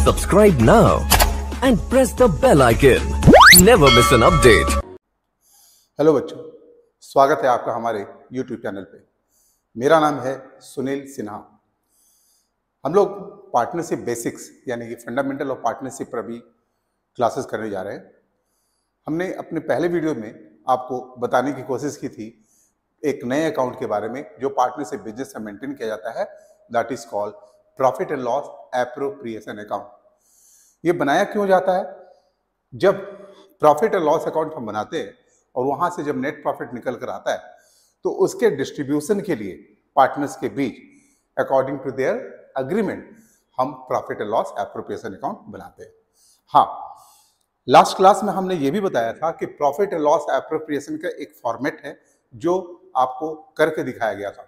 Subscribe now and press the bell icon. Never miss an update. Hello बच्चों, स्वागत है आपका हमारे YouTube चैनल पे। मेरा नाम है सुनील सिन्हा। हम लोग पार्टनरशिप बेसिक्स यानी कि फंडामेंटल ऑफ पार्टनरशिप पर भी क्लासेस करने जा रहे हैं। हमने अपने पहले वीडियो में आपको बताने की कोशिश की थी एक नए अकाउंट के बारे में जो पार्टनरशिप बिजनेस से मेंटेन किया जाता है, that is called profit and loss appropriation account. ये बनाया क्यों जाता है? जब प्रॉफिट एंड लॉस अकाउंट हम बनाते हैं और वहां से जब नेट प्रॉफिट निकल कर आता है तो उसके डिस्ट्रीब्यूशन के लिए पार्टनर्स के बीच अकॉर्डिंग टू देयर अग्रीमेंट हम profit and loss appropriation account बनाते हैं। हाँ, लास्ट क्लास में हमने ये भी बताया था कि प्रॉफिट एंड लॉस एप्रोप्रिएशन का एक फॉर्मेट है जो आपको करके दिखाया गया था,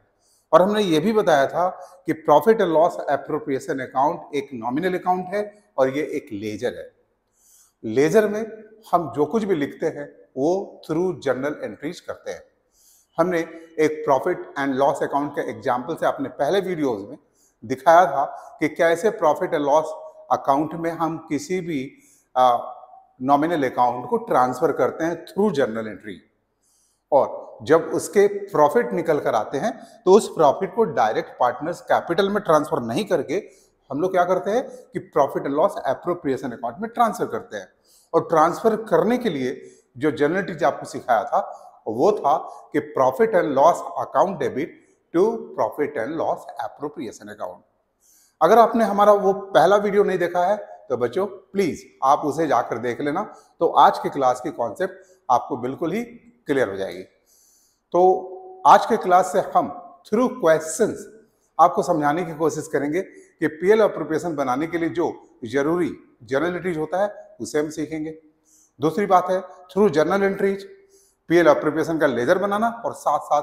और हमने ये भी बताया था कि profit and loss appropriation account एक नॉमिनल अकाउंट है और ये एक लेजर है। लेजर में हम जो कुछ भी लिखते हैं वो थ्रू जर्नल एंट्रीज करते हैं। हमने एक प्रॉफिट एंड लॉस अकाउंट के एग्जाम्पल से अपने पहले वीडियोज में दिखाया था कि कैसे प्रॉफिट एंड लॉस अकाउंट में हम किसी भी नॉमिनल अकाउंट को ट्रांसफर करते हैं थ्रू जर्नल एंट्री, और जब उसके प्रॉफिट निकल कर आते हैं तो उस प्रॉफिट को डायरेक्ट पार्टनर्स कैपिटल में ट्रांसफर नहीं करके हम लोग क्या करते हैं कि profit and loss appropriation account में ट्रांसफर करते हैं। और ट्रांसफर करने के लिए जो जर्नल एंट्री आपको सिखाया था वो था कि profit and loss account debit to profit and loss appropriation account. अगर आपने हमारा वो पहला वीडियो नहीं देखा है तो बच्चों प्लीज आप उसे जाकर देख लेना, तो आज की क्लास की कॉन्सेप्ट आपको बिल्कुल ही क्लियर हो जाएगी। तो आज के क्लास से हम थ्रू क्वेश्चंस आपको समझाने की कोशिश करेंगे कि पीएल एप्रोप्रिएशन बनाने के लिए जो जरूरी जर्नल एंट्रीज होता है उसे हम सीखेंगे। दूसरी बात है through journal entries PL appropriation का लेजर बनाना और साथ साथ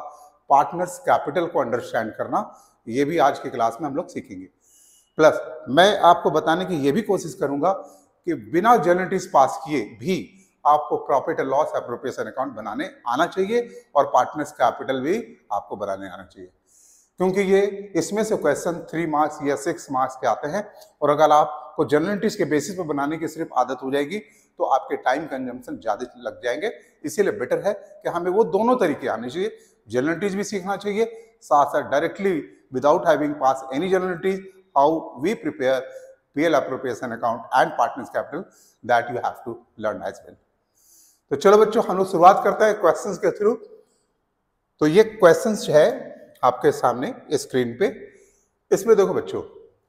पार्टनर्स कैपिटल को अंडरस्टैंड करना, ये भी आज की क्लास में हम लोग सीखेंगे। प्लस मैं आपको बताने की ये भी कोशिश करूंगा कि बिना जर्नल एंट्रीज पास किए भी आपको profit and loss appropriation account बनाने आना चाहिए और पार्टनर्स कैपिटल भी आपको बनाने आना चाहिए, क्योंकि ये इसमें से क्वेश्चन 3 मार्क्स या 6 मार्क्स के आते हैं। और अगर आपको जर्नल एंट्रीज के बेसिस पर बनाने की सिर्फ आदत हो जाएगी तो आपके टाइम कंजम्पशन ज्यादा लग जाएंगे। इसीलिए बेटर है कि हमें वो दोनों तरीके आने चाहिए, जर्नल एंट्रीज भी सीखना चाहिए, साथ साथ directly without having pass any journal entries how we prepare PL appropriation account and partners capital, that you have to learn as well. तो चलो बच्चों हम लोग शुरुआत करते हैं क्वेश्चंस के थ्रू। तो ये क्वेश्चंस है आपके सामने स्क्रीन पे। इसमें देखो बच्चों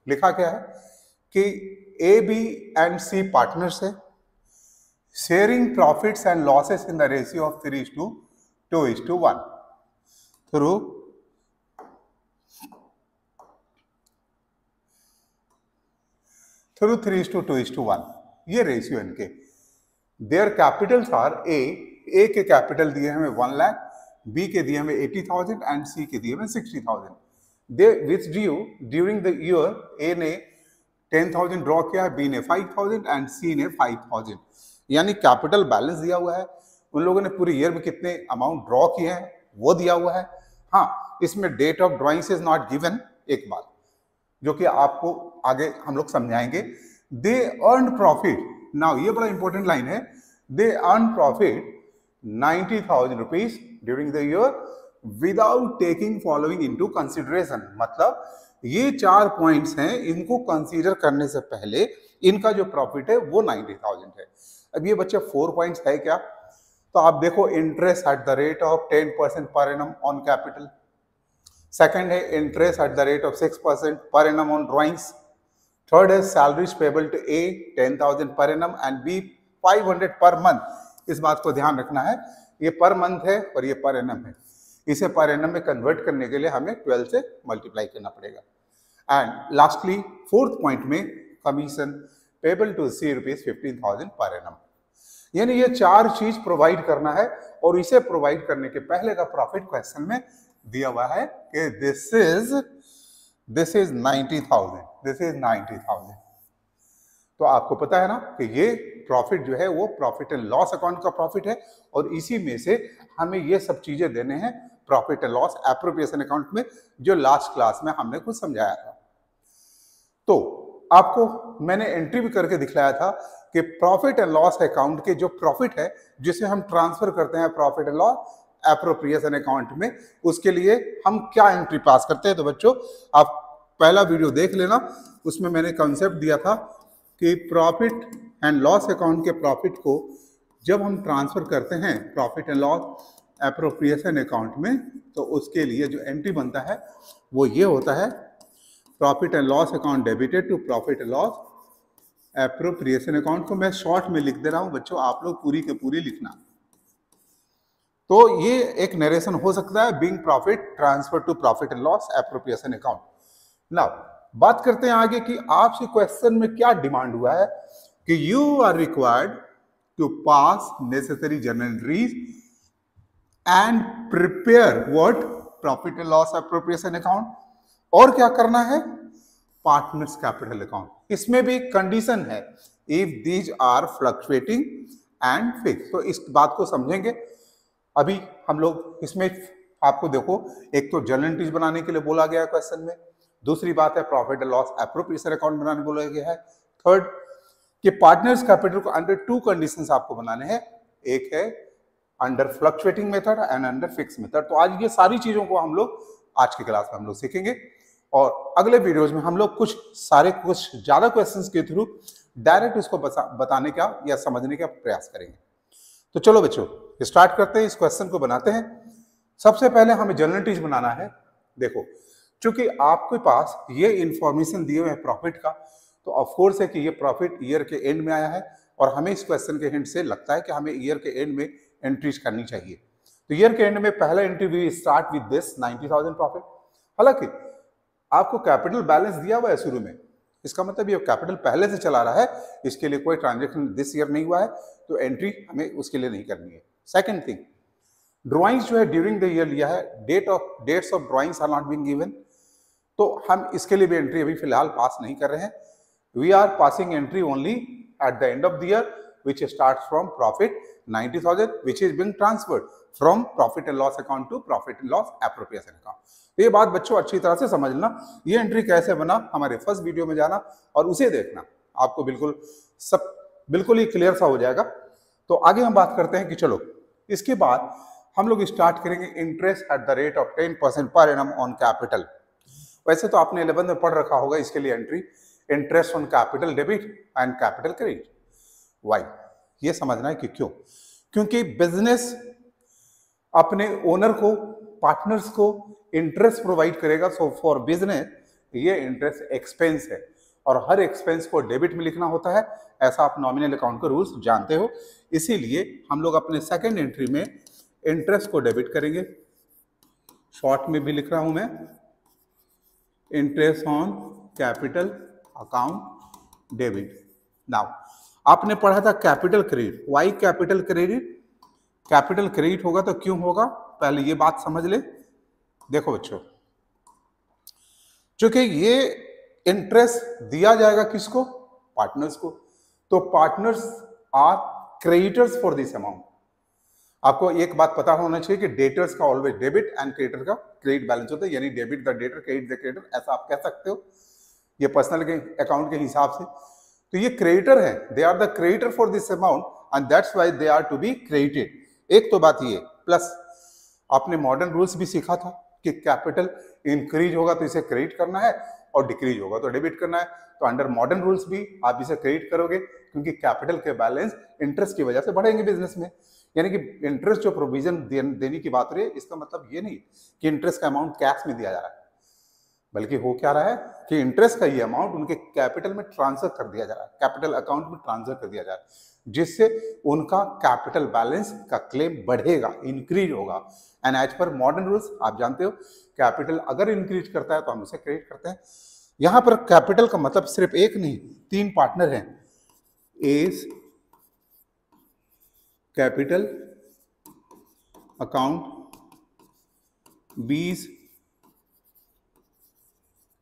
लिखा क्या है कि A B and C partners है, sharing profits and losses in the ratio of 3:2:1 through 3:2:1 ये रेशियो इनके। देयर कैपिटल्स आर ए के कैपिटल दिए हमें 1 लाख, बी के दिए हमें 80,000 एंड सी के दिए हमें 60,000। दे विथड्रू ड्यूरिंग द ईयर, ए ने 10,000 ड्रॉ किया है, बी ने 5,000 एंड सी ने 5,000, यानी कैपिटल बैलेंस दिया हुआ है। उन लोगों ने पूरे ईयर में कितने अमाउंट ड्रॉ किए हैं वो दिया हुआ है। हाँ, इसमें date of drawing is not given, एक बात जो कि आपको आगे हम लोग समझाएंगे। दे अर्न प्रॉफिट, नाउ ये बड़ा इंपॉर्टेंट लाइन है, they earn profit 90,000 rupees during the year without taking following into consideration. मतलब ये 4 पॉइंट्स हैं, इनको कंसीडर करने से पहले इनका जो प्रॉफिट है वो 90,000 है। अब ये बच्चे 4 पॉइंट्स है क्या? तो आप देखो, interest at the rate of 10% per annum on capital. Second है interest at the rate of 6% per annum on drawings. Third है salaries payable to a 10,000 per annum and B 500 per month. इस बात को ध्यान रखना है, ये पर मंथ है और ये पर एनम है। इसे पर एनम में कन्वर्ट करने के लिए हमें 12 से मल्टीप्लाई करना पड़ेगा। एंड लास्टली 4th पॉइंट में commission payable to C ₹15,000 per annum. यानी ये 4 चीज प्रोवाइड करना है, और इसे प्रोवाइड करने के पहले का प्रॉफिट क्वेश्चन में दिया हुआ है कि दिस इज 90,000, दिस इज 90,000। तो आपको पता है ना कि ये प्रॉफिट जो है वो प्रॉफिट एंड लॉस अकाउंट का प्रॉफिट है, और इसी में से हमें ये सब चीजें देने हैं profit and loss appropriation account में, जो लास्ट क्लास में हमने कुछ समझाया था। तो आपको मैंने एंट्री भी करके दिखलाया था कि प्रॉफिट एंड लॉस अकाउंट के जो प्रॉफिट है जिसे हम ट्रांसफर करते हैं profit and loss appropriation account में, उसके लिए हम क्या एंट्री पास करते हैं। तो बच्चों आप पहला वीडियो देख लेना, उसमें मैंने कॉन्सेप्ट दिया था कि प्रॉफिट एंड लॉस अकाउंट के प्रॉफिट को जब हम ट्रांसफर करते हैं profit and loss appropriation account में, तो उसके लिए जो एंट्री बनता है वो ये होता है, profit and loss account debited to profit and loss appropriation account. को मैं शॉर्ट में लिख दे रहा हूं बच्चों, आप लोग पूरी के पूरी लिखना। तो ये एक नरेशन हो सकता है, being profit transfer to profit and loss appropriation account. Now बात करते हैं आगे कि आपसे क्वेश्चन में क्या डिमांड हुआ है कि you are required to pass necessary journal entries and prepare what profit and loss appropriation account, और क्या करना है पार्टनर्स कैपिटल अकाउंट। इसमें भी कंडीशन है, if these are fluctuating and fix. तो इस बात को समझेंगे। अभी हम लोग इसमें आपको देखो, एक तो जर्नल एंट्रीज बनाने के लिए बोला गया है क्वेश्चन में, दूसरी बात है profit and loss appropriation account बनाने बोला गया है, थर्ड कि पार्टनर्स कैपिटल को अंडर टू कंडीशंस आपको बनाने हैं, एक है under fluctuating method and under fix method. तो आज ये सारी चीजों को हम लोग आज की क्लास में हम लोग सीखेंगे, और अगले वीडियोज में हम लोग कुछ ज्यादा क्वेश्चंस के थ्रू डायरेक्ट इसको बताने का या समझने का प्रयास करेंगे। तो चलो बच्चों स्टार्ट करते हैं, इस क्वेश्चन को बनाते हैं। सबसे पहले हमें जर्नल एंट्रीज बनाना है। देखो चूंकि आपके पास ये इंफॉर्मेशन दिए हुए हैं प्रॉफिट का, तो ऑफकोर्स है कि ये प्रॉफिट ईयर के एंड में आया है, और हमें इस क्वेश्चन के हिंट से लगता है कि हमें ईयर के एंड में एंट्रीज करनी चाहिए। तो ईयर के एंड में पहला entry we start with this 90,000 profit. हालांकि आपको कैपिटल बैलेंस दिया हुआ है शुरू में, इसका मतलब ये कैपिटल पहले से चला रहा है, इसके लिए कोई ट्रांजेक्शन दिस ईयर नहीं हुआ है, तो एंट्री हमें उसके लिए नहीं करनी है। सेकंड थिंग, ड्राइंग्स जो है ड्यूरिंग द ईयर लिया है, dates of drawings are not being given, तो हम इसके लिए भी एंट्री अभी फिलहाल पास नहीं कर रहे हैं। We are passing entry only at the end of the year which starts from profit 90,000 which is being transferred from profit and loss account to profit and loss appropriation account। तो ये बात बच्चों अच्छी तरह से समझना, ये एंट्री कैसे बना हमारे फर्स्ट वीडियो में जाना और उसे देखना, आपको बिल्कुल ही क्लियर सा हो जाएगा। तो आगे हम बात करते हैं कि चलो इसके बाद हम लोग स्टार्ट करेंगे interest at the rate of 10% per annum on capital. वैसे तो आपने 11 में पढ़ रखा होगा इसके लिए entry, interest on capital debit and capital credit. Why ये समझना है कि क्यों, क्योंकि बिजनेस अपने ओनर को पार्टनर्स को इंटरेस्ट प्रोवाइड करेगा। सो फॉर बिजनेस ये इंटरेस्ट एक्सपेंस है, और हर एक्सपेंस को डेबिट में लिखना होता है, ऐसा आप नॉमिनल अकाउंट के रूल्स जानते हो। इसीलिए हम लोग अपने सेकंड एंट्री में इंटरेस्ट को डेबिट करेंगे, शॉर्ट में भी लिख रहा हूं मैं, interest on capital account debit. Now आपने पढ़ा था capital credit, why capital credit, capital credit होगा तो क्यों होगा, पहले ये बात समझ ले। देखो बच्चों, क्योंकि ये इंटरेस्ट दिया जाएगा किसको, पार्टनर्स को, तो partners are creditors for this amount. आपको एक बात पता होना चाहिए कि डेटर्स का ऑलवेज डेबिट एंड क्रेडिटर का क्रेडिट बैलेंस होता है, यानी debit the debtor credit the creditor, ऐसा आप कह सकते हो ये पर्सनल के अकाउंट के हिसाब से। तो ये क्रेडिटर है, they are the creditor for this amount and that's why they are to be credited. एक तो बात ये, प्लस आपने मॉडर्न रूल्स भी सीखा था कि कैपिटल इंक्रीज होगा तो इसे क्रेडिट करना है और डिक्रीज होगा तो डेबिट करना है। तो अंडर मॉडर्न रूल्स भी आप इसे क्रेडिट करोगे, क्योंकि कैपिटल के बैलेंस इंटरेस्ट की वजह से बढ़ेंगे बिजनेस में। यानी कि इंटरेस्ट जो प्रोविजन देने की बात रही है, इसका मतलब ये नहीं कि इंटरेस्ट का अमाउंट कैश में दिया जा रहा है, बल्कि हो क्या रहा है कि इंटरेस्ट का ये अमाउंट उनके कैपिटल में ट्रांसफर कर दिया जा रहा है, कैपिटल अकाउंट में ट्रांसफर कर दिया जा रहा है, जिससे उनका कैपिटल बैलेंस का क्लेम बढ़ेगा, इंक्रीज होगा। And as per modern rules आप जानते हो, कैपिटल अगर इंक्रीज करता है तो हम उसे क्रेडिट करते हैं। यहां पर कैपिटल का मतलब सिर्फ एक नहीं, 3 पार्टनर हैं, A's capital account, B's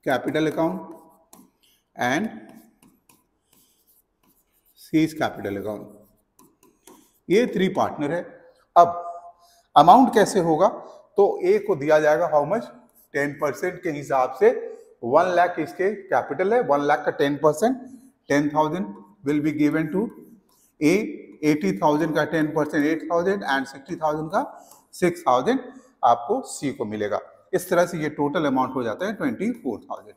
capital account and C's capital account. ये 3 पार्टनर है। अब अमाउंट कैसे होगा, तो ए को दिया जाएगा हाउ मच, 10% के हिसाब से 1 लाख इसके कैपिटल है, 1 लाख का 10%, 10,000 विल बी गिवन टू ए, 80,000 का 10% 8,000 एंड 60,000 का 6,000 आपको सी को मिलेगा। इस तरह से ये टोटल अमाउंट हो जाता है 24,000।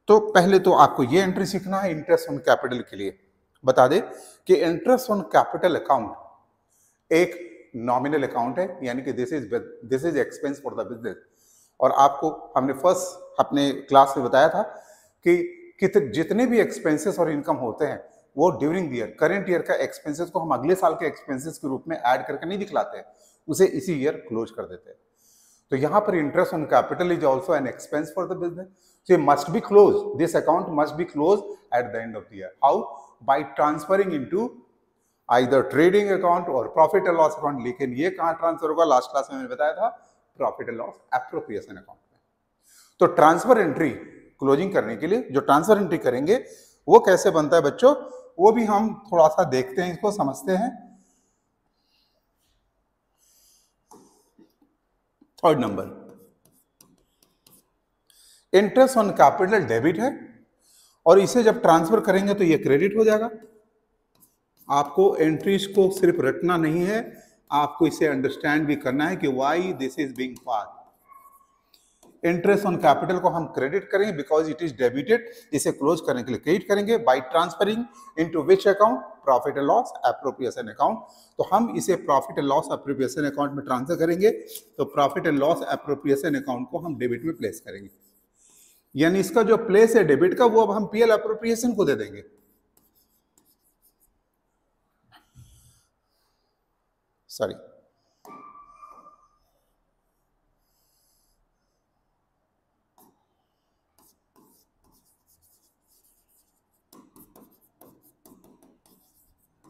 तो पहले तो आपको ये एंट्री सीखना है इंटरेस्ट ऑन कैपिटल के लिए। बता दे कि इंटरेस्ट ऑन कैपिटल अकाउंट एक नॉमिनल अकाउंट है, यानी कि this is expense for the business. और आपको हमने फर्स्ट अपने क्लास में बताया था कि जितने भी एक्सपेंसेस और इनकम होते हैं वो during the year, current year का एक्सपेंसेस को हम अगले साल के एक्सपेंसेस के रूप में ऐड करके नहीं दिखलाते हैं, उसे इसी ईयर क्लोज कर देते हैं। तो यहाँ पर interest on capital is also an expense for the business, so it must be closed, this account must be closed at the end of the year. How? By transferring into either trading account or profit and loss account। लेकिन ये कहाँ transfer होगा, last class में मैंने बताया था profit and loss appropriation account में। तो ट्रांसफर एंट्री क्लोजिंग करने के लिए जो ट्रांसफर एंट्री करेंगे वो कैसे बनता है बच्चों, वो भी हम थोड़ा सा देखते हैं, इसको समझते हैं। Third number, interest on capital debit है और इसे जब ट्रांसफर करेंगे तो ये क्रेडिट हो जाएगा। आपको एंट्रीज को सिर्फ रटना नहीं है, आपको इसे अंडरस्टैंड भी करना है कि why this is being part. Interest on capital को हम क्रेडिट करेंगे बिकॉज इट इज डेबिटेड, इसे क्लोज करने के लिए क्रेडिट करेंगे by transferring into which account, profit and loss appropriation account. तो हम इसे profit and loss appropriation account में ट्रांसफर करेंगे, तो profit and loss appropriation account को हम डेबिट में प्लेस करेंगे, यानी इसका जो प्लेस है डेबिट का वो अब हम पीएल एप्रोप्रिएशन को दे देंगे। सॉरी,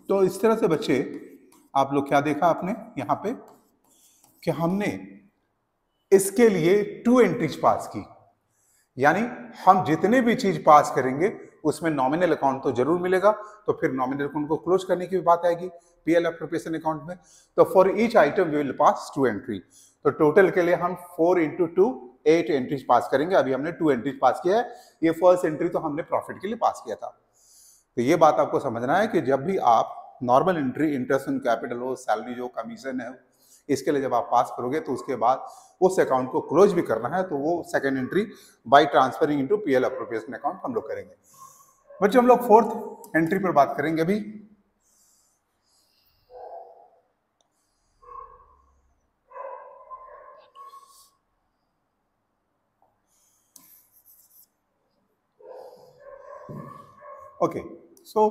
तो इस तरह से बच्चे आप लोग क्या देखा आपने यहां पे कि हमने इसके लिए 2 एंट्रीज पास की, यानी हम जितने भी चीज पास करेंगे उसमें नॉमिनल अकाउंट तो जरूर मिलेगा, तो फिर नॉमिनल अकाउंट को क्लोज करने की भी बात आएगी पीएल एप्रोप्रिएशन अकाउंट में। तो for each item we will pass 2 entry. तो टोटल के लिए हम 4 × 2 8 एंट्रीज पास करेंगे। अभी हमने 2 एंट्रीज पास किया है, ये फर्स्ट एंट्री तो हमने प्रॉफिट के लिए पास किया था। तो ये बात आपको समझना है कि जब भी आप normal entry, interest on capital हो, सैलरी जो कमीशन है, इसके लिए जब आप पास करोगे तो उसके बाद उस अकाउंट को क्लोज भी करना है, तो वो second entry by transferring into PL appropriation account हम लोग करेंगे। बच्चों हम लोग फोर्थ एंट्री पर बात करेंगे अभी। ओके, सो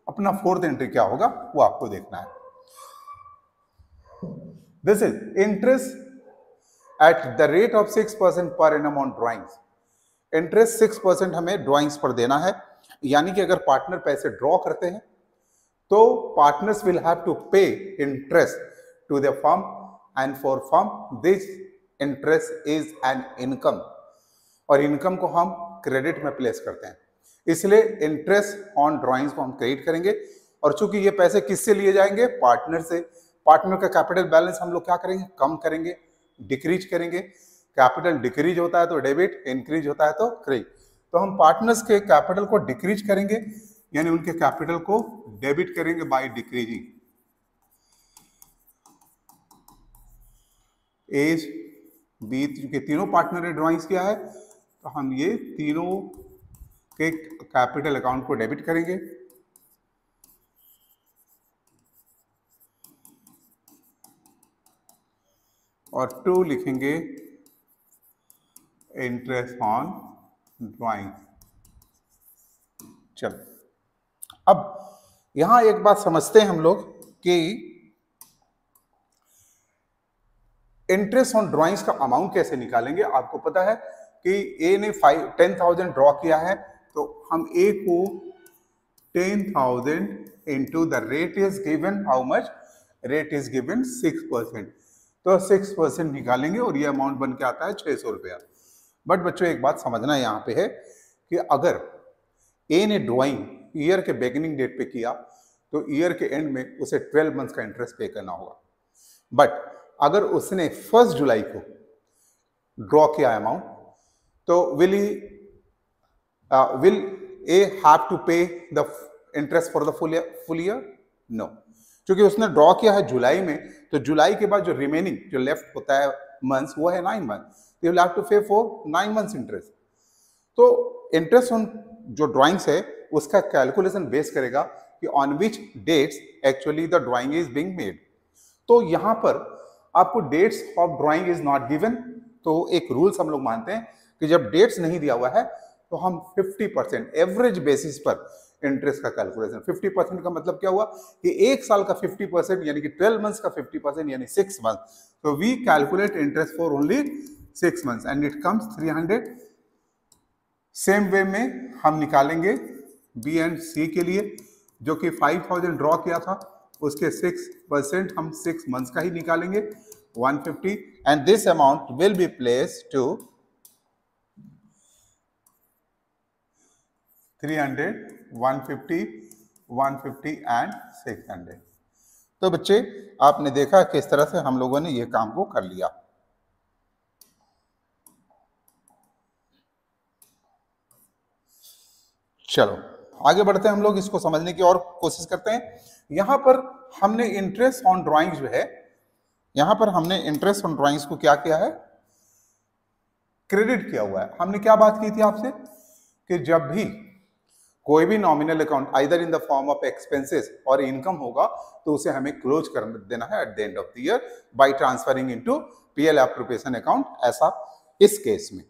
अपना फोर्थ एंट्री क्या होगा वो आपको देखना है। This is interest at the rate of 6% per annum on drawings. Interest 6% हमें ड्रॉइंग्स पर देना है, यानी कि अगर पार्टनर पैसे ड्रॉ करते हैं तो partners will have to pay interest to the firm and for firm this interest is an income, और इनकम को हम क्रेडिट में प्लेस करते हैं, इसलिए इंटरेस्ट ऑन ड्रॉइंग्स को हम क्रेडिट करेंगे। और चूंकि ये पैसे किससे लिए जाएंगे, पार्टनर से। पार्टनर का कैपिटल बैलेंस हम लोग क्या करेंगे, कम करेंगे, डिक्रीज करेंगे। कैपिटल डिक्रीज होता है तो डेबिट, इंक्रीज होता है तो क्रेडिट। तो हम पार्टनर्स के कैपिटल को डिक्रीज करेंगे, यानी उनके कैपिटल को डेबिट करेंगे बाय डिक्रीजिंग। एज बी के तीनों पार्टनर ने ड्रॉइंग्स किया है, तो हम ये तीनों के कैपिटल अकाउंट को डेबिट करेंगे। और 2 लिखेंगे इंटरेस्ट ऑन ड्रॉइंग। चलो, अब यहां एक बात समझते हैं हम लोग कि इंटरेस्ट ऑन ड्रॉइंग्स का अमाउंट कैसे निकालेंगे। आपको पता है कि ए ने 10,000 ड्रॉ किया है, तो हम ए को 10,000 into the rate is given, how much, rate is given 6%, तो 6% निकालेंगे और ये अमाउंट बन के आता है 600 रुपया। बट बच्चों एक बात समझना यहाँ पे है कि अगर ए ने ड्रॉइंग ईयर के बिगिनिंग डेट पे किया तो ईयर के एंड में उसे 12 मंथ्स का इंटरेस्ट पे करना होगा। बट अगर उसने 1 जुलाई को ड्रॉ किया अमाउंट तो will A have to pay the interest for the full year? No, क्योंकि उसने ड्रॉ किया है जुलाई में, तो जुलाई के बाद जो रिमेनिंग जो लेफ्ट होता है मंथ्स वो है 9 month, you will have to pay for 9 months interest. तो इंटरेस्ट ऑन जो ड्राइंग्स है उसका कैलकुलेशन बेस करेगा कि on which dates actually the drawing is being made. तो यहाँ पर आपको dates of drawing is not given, तो एक रूल्स हम लोग मानते हैं कि जब डेट्स नहीं दिया हुआ है तो हम 50% एवरेज बेसिस पर इंटरेस्ट का कैलकुलेशन। 50% का मतलब क्या हुआ कि एक साल का 50% यानी कि 12 मंथ्स का 50% यानी 6 मंथ। तो we calculate interest for only 6 months and it comes 300। Same way में हम निकालेंगे बी एंड सी के लिए, जो कि 5000 ड्रॉ किया था, उसके 6% हम 6 मंथ्स का ही निकालेंगे 150, and this amount will be placed to 300, 150, 150 and 600। तो बच्चे आपने देखा किस तरह से हम लोगों ने ये काम को कर लिया। चलो आगे बढ़ते हैं, हम लोग इसको समझने की और कोशिश करते हैं। यहां पर हमने इंटरेस्ट ऑन ड्राइंग्स जो है, यहां पर हमने इंटरेस्ट ऑन ड्राइंग्स को क्या किया है, क्रेडिट किया हुआ है। हमने क्या बात की थी आपसे कि जब भी कोई भी nominal account either in the form of expenses और इनकम होगा तो उसे हमें क्लोज कर देना है at the end of the year by transferring into PL appropriation account, ऐसा इस केस में।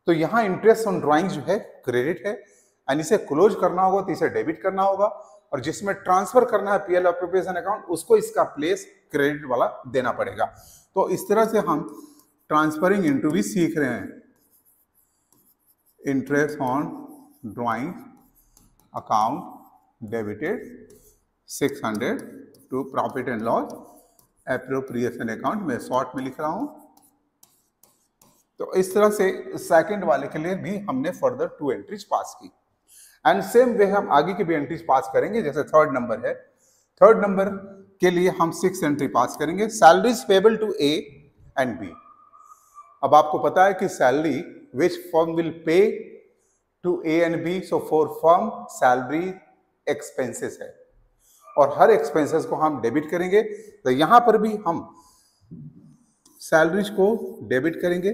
तो यहां इंटरेस्ट ऑन ड्राइंग्स जो है क्रेडिट है, एंड इसे क्लोज करना होगा तो इसे डेबिट करना होगा, और जिसमें ट्रांसफर करना है पीएल एप्रोप्रिएशन अकाउंट उसको इसका प्लेस क्रेडिट वाला देना पड़ेगा। तो इस तरह से हम ट्रांसफरिंग इनटू भी सीख रहे हैं। Interest on drawing account debited 600 to profit and loss appropriation account, मैं शॉर्ट में लिख रहा हूं। तो इस तरह से सेकंड वाले के लिए भी हमने फर्दर 2 एंट्रीज पास की, एंड सेम वे हम आगे की भी एंट्रीज पास करेंगे। जैसे थर्ड नंबर है, थर्ड नंबर के लिए हम 6 एंट्री पास करेंगे, salaries payable to A and B. अब आपको पता है कि salary which firm will pay to A and B, so for firm salary expenses है और हर एक्सपेंसेस को हम डेबिट करेंगे। तो यहां पर भी हम सैलरीज को डेबिट करेंगे,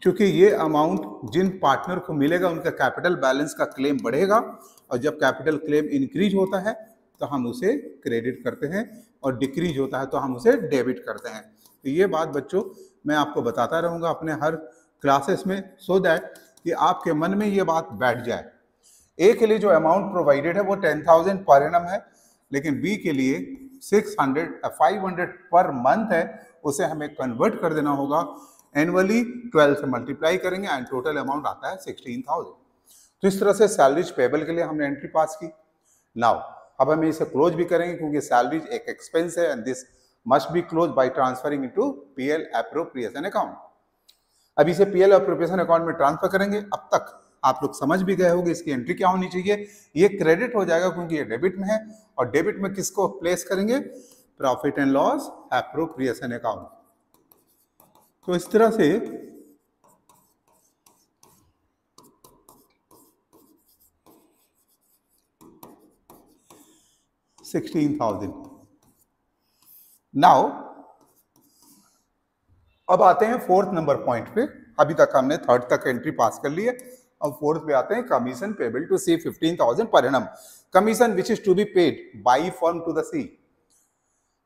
क्योंकि ये अमाउंट जिन पार्टनर को मिलेगा उनका कैपिटल बैलेंस का क्लेम बढ़ेगा, और जब कैपिटल क्लेम इंक्रीज होता है तो हम उसे क्रेडिट करते हैं और डिक्रीज होता है तो हम उसे डेबिट करते हैं। तो ये बात बच्चों मैं आपको बताता रहूँगा अपने हर क्लासेस में, सो दैट कि आपके मन में ये बात बैठ जाए। ए के लिए जो अमाउंट प्रोवाइडेड है वो 10,000 पर एनम है, लेकिन बी के लिए 500 पर मंथ है, उसे हमें कन्वर्ट कर देना होगा एनुअली, 12 से मल्टीप्लाई करेंगे एंड टोटल अमाउंट आता है 16,000। तो इस तरह से सैलरीज पेबल के लिए हमने एंट्री पास की। नाउ अब हम इसे क्लोज भी करेंगे, क्योंकि सैलरीज एक एक्सपेंस है and this must be close by transferring into PL appropriation account. अब इसे पीएल एप्रोप्रिएशन अकाउंट में ट्रांसफर करेंगे। अब तक आप लोग समझ भी गए होंगे इसकी एंट्री क्या होनी चाहिए। ये क्रेडिट हो जाएगा क्योंकि ये डेबिट में है, और डेबिट में किसको प्लेस करेंगे, profit and loss appropriation account. तो इस तरह से $16,000। नाउ अब आते हैं फोर्थ नंबर पॉइंट पे। अभी तक हमने थर्ड तक एंट्री पास कर ली है, अब फोर्थ पे आते हैं, commission payable to C 15,000 per annum, commission which is to be paid by firm to the C.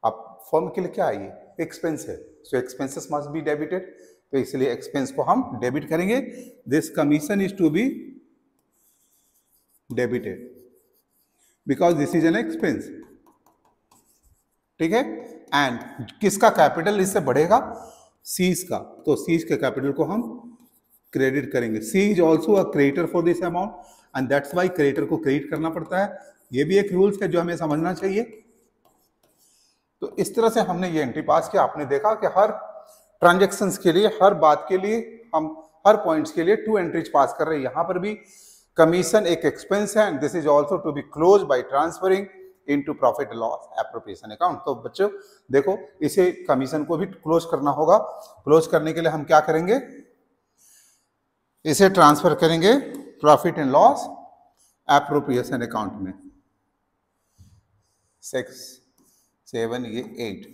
अब फर्म के लिए क्या है, ये एक्सपेंस है, so expenses must be debited, तो इसलिए एक्सपेंस को हम डेबिट करेंगे। This commission is to be debited because this is an expense, ठीक है। एंड किसका कैपिटल इससे बढ़ेगा, सीज का, तो सीज के कैपिटल को हम क्रेडिट करेंगे। C is also a creditor for this amount and that's why creditor को क्रेडिट करना पड़ता है। ये भी एक रूल्स है जो हमें समझना चाहिए। तो इस तरह से हमने ये एंट्री पास किया। आपने देखा कि हर ट्रांजेक्शन्स के लिए, हर बात के लिए, हम हर पॉइंट्स के लिए 2 एंट्रीज पास कर रहे हैं। यहां पर भी कमीशन एक एक्सपेंस है and this is also to be close by transferring into profit loss appropriation account. तो बच्चों देखो, इसे कमीशन को भी क्लोज करना होगा। क्लोज करने के लिए हम क्या करेंगे, इसे ट्रांसफर करेंगे profit and loss appropriation account में। 6, 7, ये 8,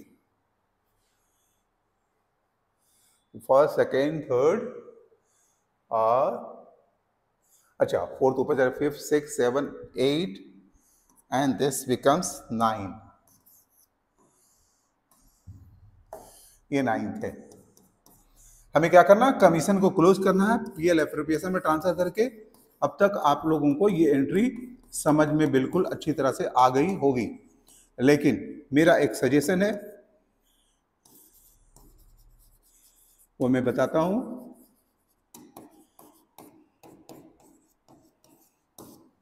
फर्स्ट, सेकेंड, थर्ड और अच्छा फोर्थ ऊपर जाए, 5, 6, 7, 8 एंड दिस बिकम्स 9। ये 9th है। हमें क्या करना है, कमीशन को क्लोज करना है पीएल एप्रोप्रिएशन में ट्रांसफर करके। अब तक आप लोगों को ये एंट्री समझ में बिल्कुल अच्छी तरह से आ गई होगी, लेकिन मेरा एक सजेशन है वो मैं बताता हूं।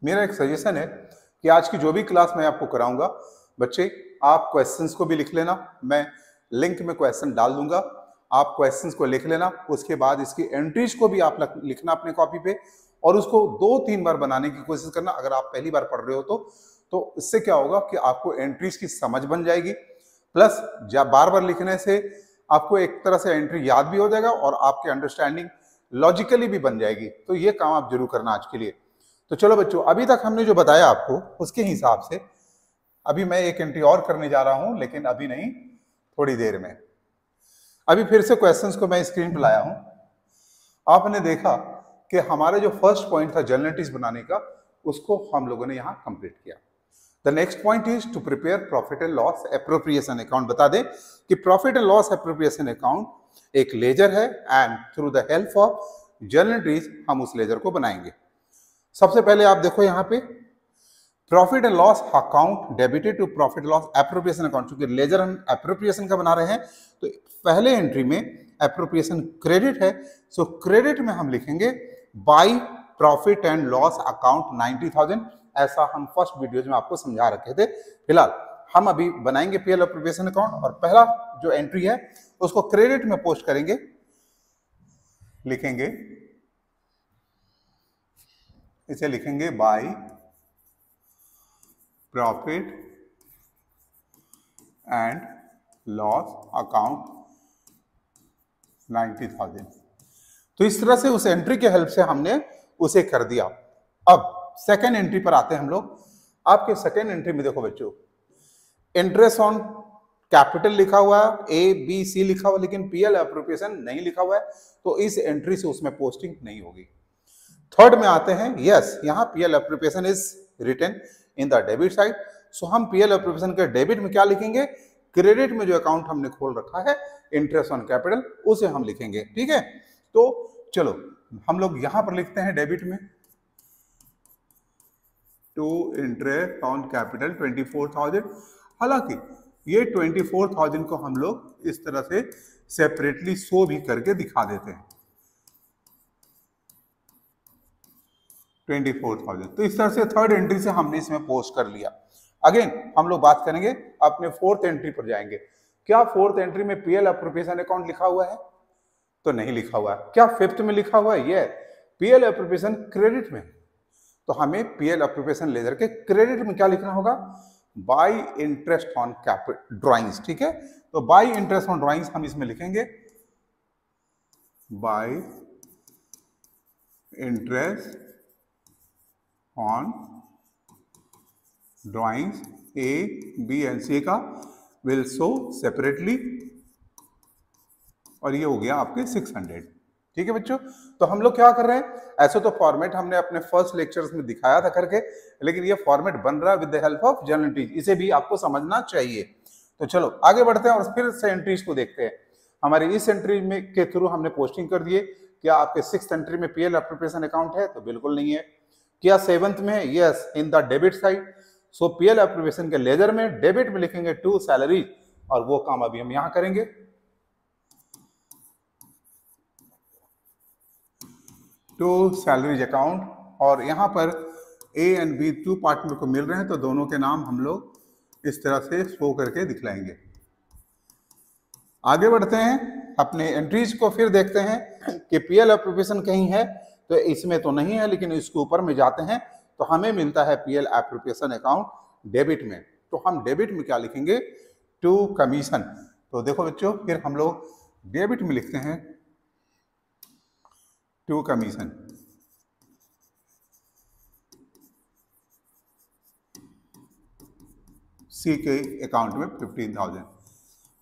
मेरा एक सजेशन है कि आज की जो भी क्लास मैं आपको कराऊंगा, बच्चे आप क्वेश्चंस को भी लिख लेना, मैं लिंक में क्वेश्चन डाल दूंगा, आप क्वेश्चंस को लिख लेना। उसके बाद इसकी एंट्रीज को भी आप लिखना अपने कॉपी पे और उसको 2-3 बार बनाने की कोशिश करना। अगर आप पहली बार पढ़ रहे हो तो इससे क्या होगा कि आपको एंट्रीज की समझ बन जाएगी, प्लस जब बार बार लिखने से आपको एक तरह से एंट्री याद भी हो जाएगा और आपकी अंडरस्टैंडिंग लॉजिकली भी बन जाएगी। तो ये काम आप जरूर करना आज के लिए। तो चलो बच्चों, अभी तक हमने जो बताया आपको उसके हिसाब से अभी मैं एक एंट्री और करने जा रहा हूं, लेकिन अभी नहीं, थोड़ी देर में। अभी फिर से क्वेश्चंस को मैं स्क्रीन पर लाया हूं। आपने देखा कि हमारा जो फर्स्ट पॉइंट था जर्नल एंट्रीज बनाने का, उसको हम लोगों ने यहां कंप्लीट किया। The next point is to prepare profit and loss appropriation account. बता दें कि profit and loss appropriation account एक लेजर है and through the help of journal entries हम उस लेजर को बनाएंगे। सबसे पहले आप देखो यहाँ पे profit and loss account debited to profit loss appropriation account. क्योंकि लेजर हम एप्रोप्रिएशन का बना रहे हैं तो पहले एंट्री में एप्रोप्रिएशन क्रेडिट है, सो क्रेडिट में हम लिखेंगे by profit and loss account 90,000। ऐसा हम फर्स्ट वीडियोज में आपको समझा रखे थे। फिलहाल हम अभी बनाएंगे पीएल एप्रोप्रिएशन अकाउंट और पहला जो एंट्री है उसको क्रेडिट में पोस्ट करेंगे, लिखेंगे, इसे लिखेंगे by profit and loss account 90,000। तो इस तरह से उस एंट्री के हेल्प से हमने उसे कर दिया। अब सेकेंड एंट्री पर आते हैं हम लोग। आपके सेकेंड एंट्री में देखो बच्चों, इंटरेस्ट ऑन कैपिटल लिखा हुआ है, ABC लिखा हुआ, लेकिन पीएल एप्रोप्रिएशन नहीं लिखा हुआ है, तो इस एंट्री से उसमें पोस्टिंग नहीं होगी। थर्ड में आते हैं, यस यहाँ PL appropriation is written in the debit side, so हम पीएल एप्रोप्रिएशन के डेबिट में क्या लिखेंगे, क्रेडिट में जो अकाउंट हमने खोल रखा है इंटरेस्ट ऑन कैपिटल, उसे हम लिखेंगे। ठीक है, तो चलो हम लोग यहां पर लिखते हैं डेबिट में टू इंटरेस्ट ऑन कैपिटल 24,000। हालांकि ये 24,000 को हम लोग इस तरह से सेपरेटली शो भी करके दिखा देते हैं 24,000। तो इस तरह से थर्ड एंट्री से हमने इसमें पोस्ट कर लिया। अगेन हम लोग बात करेंगे अपने फोर्थ एंट्री पर जाएंगे। क्या फोर्थ एंट्री में पीएल एप्रोप्रिएशन अकाउंट लिखा हुआ है? तो नहीं लिखा हुआ है। क्या फिफ्थ में लिखा हुआ है? ये पीएल एप्रोप्रिएशन क्रेडिट में। तो हमें पीएल एप्रोप्रिएशन लेजर के क्रेडिट में क्या लिखना होगा, bye interest on capital drawings. ठीक है, तो बाय इंटरेस्ट ऑन ड्राइंग्स हम इसमें लिखेंगे bye interest on drawings A, B and C का विल शो सेपरेटली, और ये हो गया आपके 600। ठीक है बच्चों, तो हम लोग क्या कर रहे हैं, ऐसे तो फॉर्मेट हमने अपने फर्स्ट लेक्चर्स में दिखाया था करके, लेकिन ये फॉर्मेट बन रहा है with the help of journal entries, इसे भी आपको समझना चाहिए। तो चलो आगे बढ़ते हैं और फिर से एंट्रीज को देखते हैं। हमारी इस एंट्री में के थ्रू हमने पोस्टिंग कर दिए। क्या आपके 6th एंट्री में पीएल एप्रोप्रिएशन अकाउंट है? तो बिल्कुल नहीं है। क्या 7th में है? Yes, in the debit side. So PL appropriation के लेजर में डेबिट में लिखेंगे टू सैलरी, और वो काम अभी हम यहां करेंगे। टू सैलरीज अकाउंट, और यहां पर A एंड B 2 पार्टनर को मिल रहे हैं, तो दोनों के नाम हम लोग इस तरह से शो करके दिखलाएंगे। आगे बढ़ते हैं, अपने एंट्रीज को फिर देखते हैं कि पीएल एप्रोप्रिएशन कहीं है, तो इसमें तो नहीं है, लेकिन इसके ऊपर में जाते हैं तो हमें मिलता है पीएल एप्रोप्रिएशन अकाउंट डेबिट में। तो हम डेबिट में क्या लिखेंगे, टू कमीशन। तो देखो बच्चों, फिर हम लोग डेबिट में लिखते हैं टू कमीशन। सी के अकाउंट में 15,000।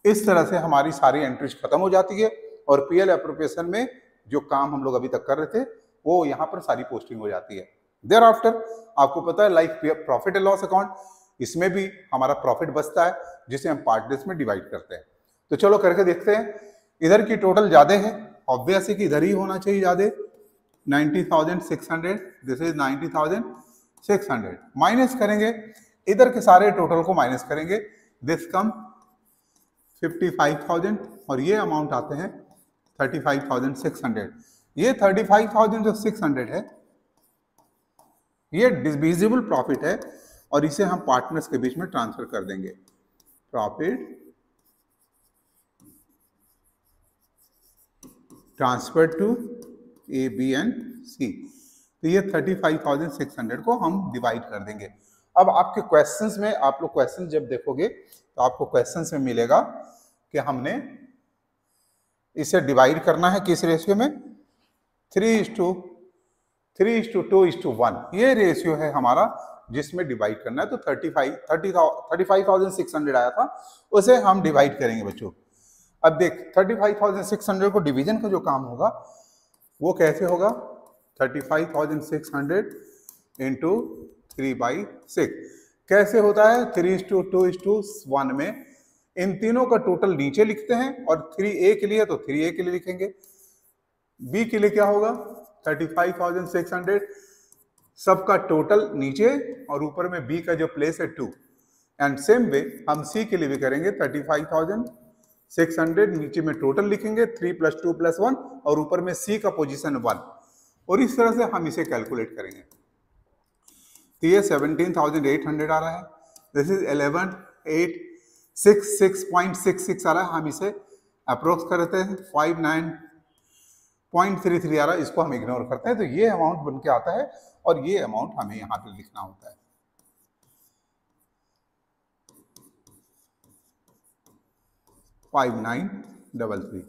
इस तरह से हमारी सारी एंट्रीज खत्म हो जाती है और पीएल एप्रोप्रिएशन में जो काम हम लोग अभी तक कर रहे थे वो यहाँ पर सारी पोस्टिंग हो जाती है। देयर आफ्टर आपको पता है like profit and loss account, इसमें भी हमारा प्रॉफिट बचता है जिसे हम पार्ट डेज में डिवाइड करते हैं। तो चलो करके देखते हैं। इधर की टोटल ज्यादा है, ऑब्वियस है कि इधर ही होना चाहिए ज्यादा, 90,600, दिस इज 90,600। माइनस करेंगे, इधर के सारे टोटल को माइनस करेंगे, दिस कम 55,000 और ये अमाउंट आते हैं 35,600। ये 35,600 है, ये डिविजिबल प्रॉफिट है और इसे हम पार्टनर्स के बीच में ट्रांसफर कर देंगे। Profit transfer to A B and C. तो ये 35,600 को हम डिवाइड कर देंगे। अब आपके क्वेश्चंस में, आप लोग क्वेश्चन जब देखोगे तो आपको क्वेश्चंस में मिलेगा कि हमने इसे डिवाइड करना है किस रेशियो में, 3:2:1। ये रेशियो है हमारा जिसमें डिवाइड करना है। तो 35,600 आया था, उसे हम डिवाइड करेंगे बच्चों। अब देख 35,600 को डिवीजन का जो काम होगा वो कैसे होगा, 35,600 इंटू 3/6 कैसे होता है, 3:2:1 में इन तीनों का टोटल नीचे लिखते हैं और 3A के लिए तो 3A के लिए लिखेंगे, B के लिए क्या होगा 35,600, सबका टोटल नीचे और ऊपर में B का जो प्लेस है 2। एंड सेम वे हम C के लिए भी करेंगे, 35,600 नीचे में टोटल लिखेंगे 3 + 2 + 1 और ऊपर में C का पोजीशन 1 और इस तरह से हम इसे कैलकुलेट करेंगे। तो ये 17,800 आ रहा है, दिस इज 11,866.66 आ रहा है। हम इसे अप्रोक्स करते हैं, 59.33 आ रहा है, इसको हम इग्नोर करते हैं। तो ये अमाउंट बन के आता है और ये अमाउंट हमें यहाँ पे लिखना होता है। $5,933।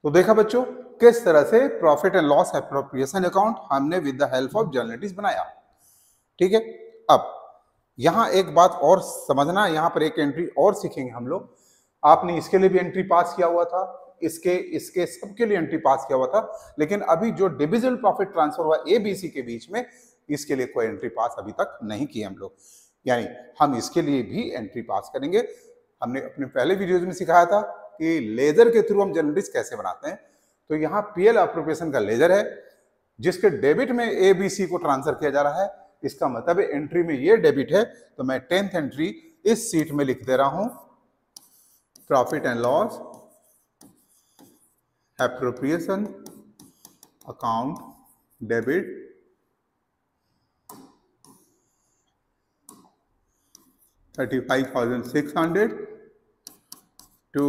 तो देखा बच्चों किस तरह से profit and loss appropriation account हमने with the help of journal entries बनाया। ठीक है, अब यहां एक बात और समझना, यहां पर एक एंट्री और सीखेंगे हम लोग। आपने इसके लिए भी एंट्री पास किया हुआ था, इसके सबके लिए एंट्री पास किया हुआ था, लेकिन अभी जो डिविजिबल प्रॉफिट ट्रांसफर हुआ ABC के बीच में, इसके लिए कोई एंट्री पास अभी तक नहीं की हम लोग, यानी हम इसके लिए भी एंट्री पास करेंगे। हमने अपने पहले वीडियोज में सिखाया था कि लेजर के थ्रू हम जर्नल एंट्रीज कैसे बनाते हैं। तो यहाँ पीएल एप्रोप्रिएशन का लेजर है जिसके डेबिट में ABC को ट्रांसफर किया जा रहा है। इसका मतलब एंट्री में ये डेबिट है, तो मैं 10th एंट्री इस सीट में लिख दे रहा हूं, profit and loss appropriation account debit 35,600 to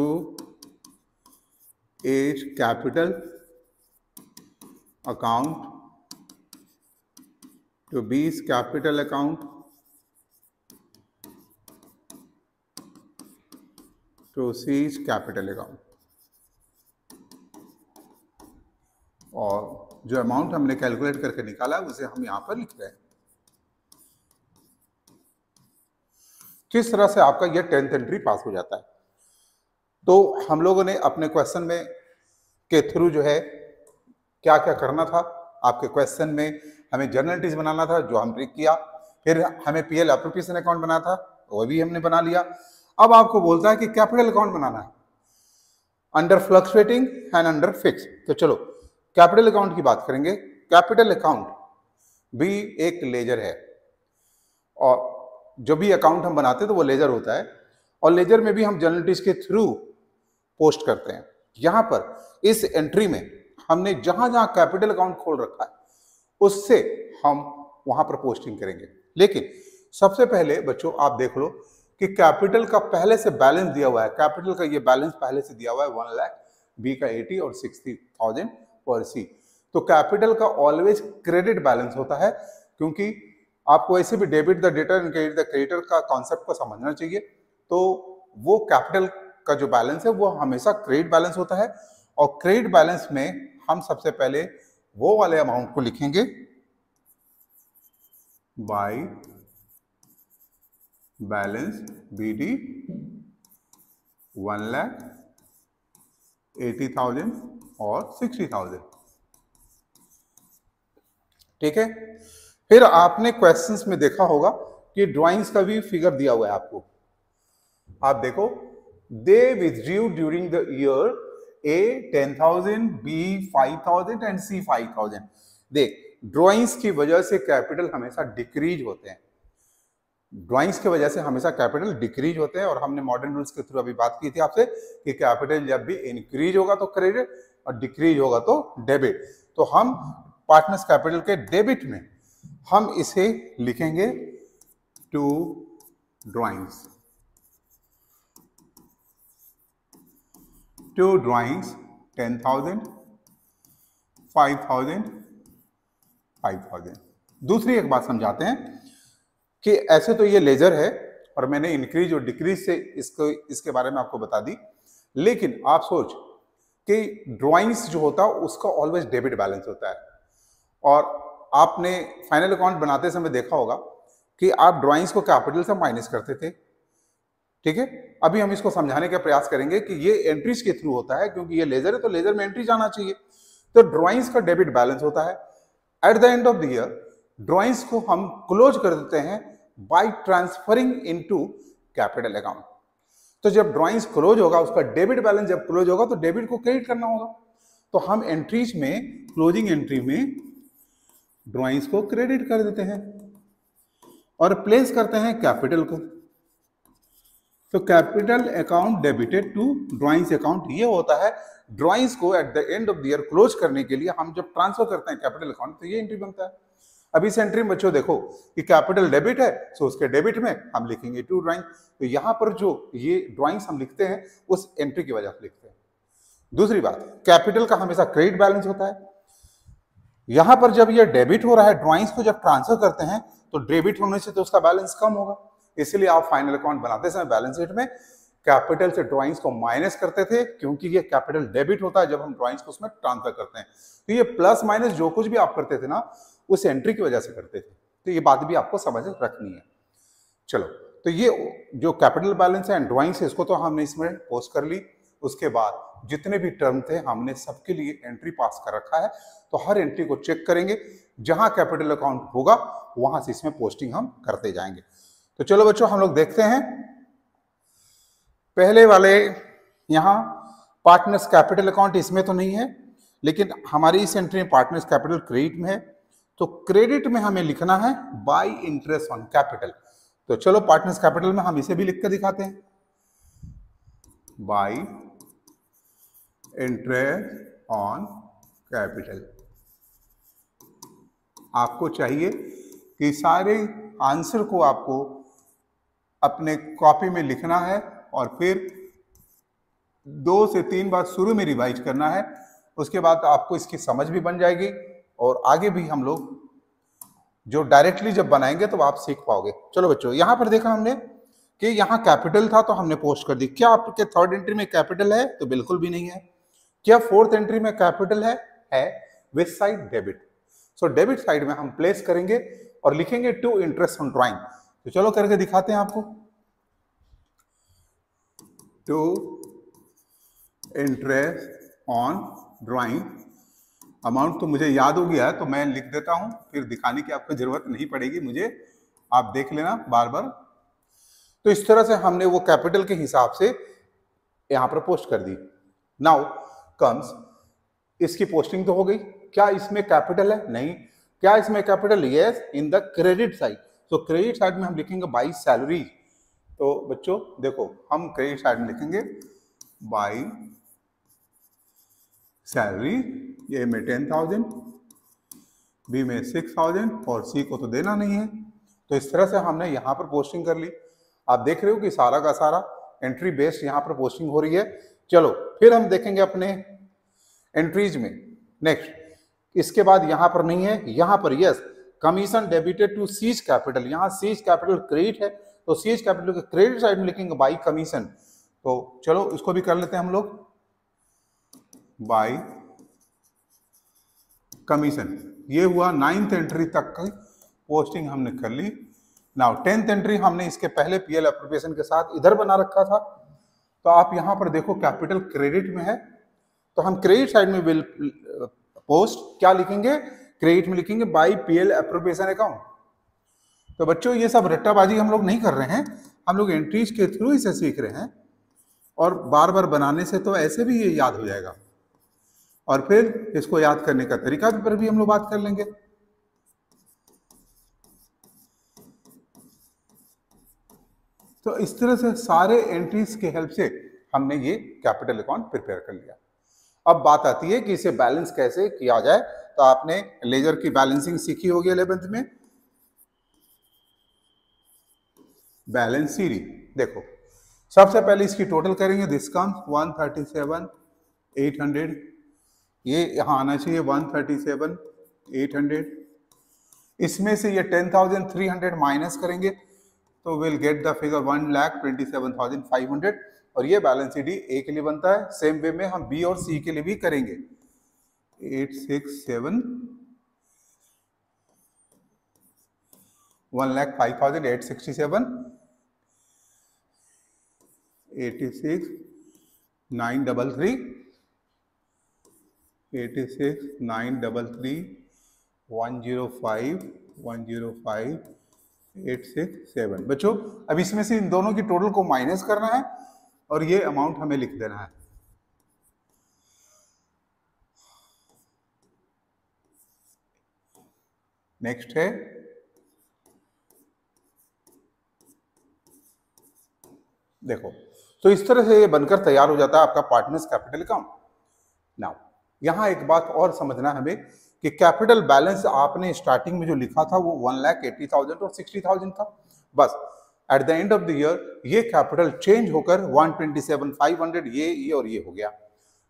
A's capital account to B's capital account to C's capital account। और जो अमाउंट हमने कैलकुलेट करके निकाला उसे हम यहां पर लिख रहे हैं। किस तरह से आपका यह 10th एंट्री पास हो जाता है। तो हम लोगों ने अपने क्वेश्चन में के थ्रू जो है क्या क्या करना था, आपके क्वेश्चन में हमें जर्नल एंट्रीज बनाना था जो हमने किया, फिर हमें पीएल एप्रोप्रिएशन अकाउंट बनाना था वो भी हमने बना लिया। अब आपको बोलता है कि कैपिटल अकाउंट बनाना है under fluctuating and under fix. तो चलो कैपिटल अकाउंट की बात करेंगे। कैपिटल अकाउंट भी एक लेजर है और जो भी अकाउंट हम बनाते हैं तो वो लेजर होता है और लेजर में भी हम जर्नल एंट्रीज के थ्रू पोस्ट करते हैं। यहां पर इस एंट्री में हमने जहां जहां कैपिटल अकाउंट खोल रखा है उससे हम वहां पर पोस्टिंग करेंगे। लेकिन सबसे पहले बच्चों आप देख लो कि कैपिटल का पहले से बैलेंस दिया हुआ है, कैपिटल का ये बैलेंस पहले से दिया हुआ है 1 लाख, बी का 80 और 60,000 पर सी। तो कैपिटल का ऑलवेज क्रेडिट बैलेंस होता है, क्योंकि आपको ऐसे भी debit the debtor and credit the creditor का कॉन्सेप्ट को समझना चाहिए। तो वो कैपिटल का जो बैलेंस है वो हमेशा क्रेडिट बैलेंस होता है और क्रेडिट बैलेंस में हम सबसे पहले वो वाले अमाउंट को लिखेंगे बाय बैलेंस BD 1,80,000 और 60,000। ठीक है। फिर आपने क्वेश्चंस में देखा होगा कि ड्राइंग्स का भी फिगर दिया हुआ है आपको। आप देखो, they withdrew during the year A 10,000, B 5,000 and C 5,000। देख, ड्राइंग्स की वजह से कैपिटल हमेशा डिक्रीज होते हैं। ड्राइंग्स की वजह से हमेशा कैपिटल डिक्रीज होते हैं, और हमने मॉडर्न रूल्स के थ्रू अभी बात की थी आपसे कि कैपिटल जब भी इंक्रीज होगा तो क्रेडिट और डिक्रीज होगा तो डेबिट। तो हम पार्टनर्स कैपिटल के डेबिट में हम इसे लिखेंगे टू ड्राइंग्स। To drawings 10,000, 5,000, 5,000। दूसरी एक बात समझाते हैं कि ऐसे तो ये लेजर है और मैंने इंक्रीज और डिक्रीज से इसके बारे में आपको बता दी, लेकिन आप सोच कि ड्राइंग्स जो होता है उसका ऑलवेज डेबिट बैलेंस होता है। और आपने फाइनल अकाउंट बनाते समय देखा होगा कि आप ड्राइंग्स को कैपिटल से माइनस करते थे। ठीक है, अभी हम इसको समझाने का प्रयास करेंगे कि ये एंट्रीज के थ्रू होता है, क्योंकि ये लेजर है तो लेजर में एंट्री जाना चाहिए। तो ड्राइंग्स का डेबिट बैलेंस होता है। At the end of the year drawings को हम क्लोज कर देते हैं by transferring into capital account. तो जब ड्राइंग्स क्लोज होगा, उसका डेबिट बैलेंस जब क्लोज होगा तो डेबिट को क्रेडिट करना होगा। तो हम एंट्रीज में, क्लोजिंग एंट्री में ड्राइंग्स को क्रेडिट कर देते हैं और प्लेस करते हैं कैपिटल को। तो capital account debited to drawings account, ये होता है ड्राइंग्स को at the end of the year close करने के लिए हम जब ट्रांसफर करते हैं कैपिटल अकाउंट, तो ये एंट्री बनता है। अभी इस एंट्री में बच्चों देखो कि कैपिटल डेबिट है, सो उसके डेबिट में हम लिखेंगे टू ड्राइंग। तो यहां पर जो ये ड्राइंग्स हम लिखते हैं उस एंट्री की वजह से लिखते हैं। दूसरी बात, कैपिटल का हमेशा क्रेडिट बैलेंस होता है। यहां पर जब ये डेबिट हो रहा है, ड्राइंग्स को जब ट्रांसफर करते हैं तो डेबिट होने से तो उसका बैलेंस कम होगा, इसलिए आप फाइनल अकाउंट बनाते समय बैलेंस शीट में कैपिटल से ड्राइंग्स को माइनस करते थे, क्योंकि ये कैपिटल डेबिट होता है जब हम ड्राइंग्स को उसमें ट्रांसफर करते हैं। तो ये प्लस माइनस जो कुछ भी आप करते थे ना, उस एंट्री की वजह से करते थे। तो ये बात भी आपको समझ रखनी है। चलो, तो ये जो कैपिटल बैलेंस है ड्राइंग्स है, इसको तो हमने इसमें पोस्ट कर ली। उसके बाद जितने भी टर्म थे हमने सबके लिए एंट्री पास कर रखा है। तो हर एंट्री को चेक करेंगे, जहां कैपिटल अकाउंट होगा वहां से इसमें पोस्टिंग हम करते जाएंगे। तो चलो बच्चों, हम लोग देखते हैं पहले वाले। यहां पार्टनर्स कैपिटल अकाउंट इसमें तो नहीं है, लेकिन हमारी इस एंट्री में पार्टनर्स कैपिटल क्रेडिट में है। तो क्रेडिट में हमें लिखना है बाय इंटरेस्ट ऑन कैपिटल। तो चलो पार्टनर्स कैपिटल में हम इसे भी लिख कर दिखाते हैं, बाय इंटरेस्ट ऑन कैपिटल। आपको चाहिए कि सारे आंसर को आपको अपने कॉपी में लिखना है और फिर 2 से 3 बार शुरू में रिवाइज करना है। उसके बाद आपको इसकी समझ भी बन जाएगी और आगे भी हम लोग जो डायरेक्टली जब बनाएंगे तो आप सीख पाओगे। चलो बच्चों, यहां पर देखा हमने कि यहां कैपिटल था तो हमने पोस्ट कर दी। क्या आपके थर्ड एंट्री में कैपिटल है? तो बिल्कुल भी नहीं है। क्या फोर्थ एंट्री में कैपिटल है? Which side? Debit. So debit side में हम प्लेस करेंगे और लिखेंगे टू इंटरेस्ट ऑन ड्राइंग। तो चलो करके दिखाते हैं आपको। To interest on drawing. Amount तो मुझे याद हो गया है तो मैं लिख देता हूं, फिर दिखाने की आपको जरूरत नहीं पड़ेगी मुझे, आप देख लेना बार बार। तो इस तरह से हमने वो कैपिटल के हिसाब से यहां पर पोस्ट कर दी। नाउ कम्स, इसकी पोस्टिंग तो हो गई। क्या इसमें कैपिटल है? नहीं। क्या इसमें capital? Yes, in the credit side. तो क्रेडिट साइड में हम लिखेंगे बाय सैलरी। तो बच्चों देखो, हम क्रेडिट साइड में लिखेंगे बाय सैलरी। ए में 10,000, बी में 6,000 और सी को तो देना नहीं है। तो इस तरह से हमने यहां पर पोस्टिंग कर ली। आप देख रहे हो कि सारा का सारा एंट्री बेस्ड यहां पर पोस्टिंग हो रही है। चलो फिर हम देखेंगे अपने एंट्रीज में। नेक्स्ट, इसके बाद यहां पर नहीं है, यहां पर yes, commission debited to C's capital. यहां सीज कैपिटल क्रेडिट है तो सीज कैपिटल के क्रेडिट साइड में लिखेंगे बाय कमीशन। तो चलो इसको भी कर लेते हैं हम लोग, बाय कमीशन, ये हुआ 9th एंट्री तक की पोस्टिंग हमने कर ली। नाउ 10th एंट्री हमने इसके पहले पीएल एप्रोप्रिएशन के साथ इधर बना रखा था, तो आप यहां पर देखो कैपिटल क्रेडिट में है, तो हम क्रेडिट साइड में विल पोस्ट क्या लिखेंगे, क्रेडिट में लिखेंगे बाय पीएल एप्रोप्रिएशन अकाउंट। तो बच्चों ये सब रट्टाबाजी हम लोग नहीं कर रहे हैं, हम लोग एंट्रीज के थ्रू इसे सीख रहे हैं, और बार बार बनाने से तो ऐसे भी ये याद हो जाएगा, और फिर इसको याद करने का तरीका पर भी हम लोग बात कर लेंगे। तो इस तरह से सारे एंट्रीज के हेल्प से हमने ये कैपिटल अकाउंट प्रिपेयर कर लिया। अब बात आती है कि इसे बैलेंस कैसे किया जाए। तो आपने लेजर की बैलेंसिंग सीखी होगी 11th में, बैलेंस सीडी। देखो सबसे पहले इसकी टोटल करेंगे, दिस कम्स 137,800, ये यहां आना चाहिए 137,800। इसमें से ये 10,300 माइनस करेंगे तो विल गेट द फिगर 1,27,500, और ये बैलेंस सीडी ए के लिए बनता है। सेम वे में हम बी और सी के लिए भी करेंगे। 867 1,05,867 86 933 86 933 105 867। बच्चों अब इसमें से इन दोनों की टोटल को माइनस करना है और ये अमाउंट हमें लिख देना है। नेक्स्ट है देखो, तो इस तरह से ये बनकर तैयार हो जाता है आपका पार्टनर्स कैपिटल अकाउंट। नाउ यहां एक बात और समझना है हमें कि कैपिटल बैलेंस आपने स्टार्टिंग में जो लिखा था वो 1,80,000 और 60,000 था। बस eight the end of the year ये कैपिटल चेंज होकर 127,500 ये और ये हो गया।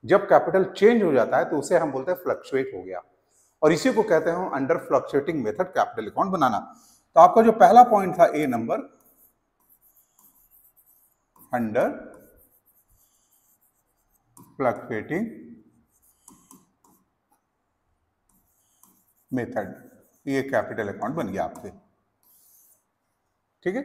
जब कैपिटल चेंज हो जाता है तो उसे हम बोलते हैं फ्लक्चुएट हो गया, और इसी को कहते हैं under fluctuating method capital account बनाना। तो आपका जो पहला पॉइंट था A number, under fluctuating method, ये कैपिटल अकाउंट बन गया आपसे। ठीक है,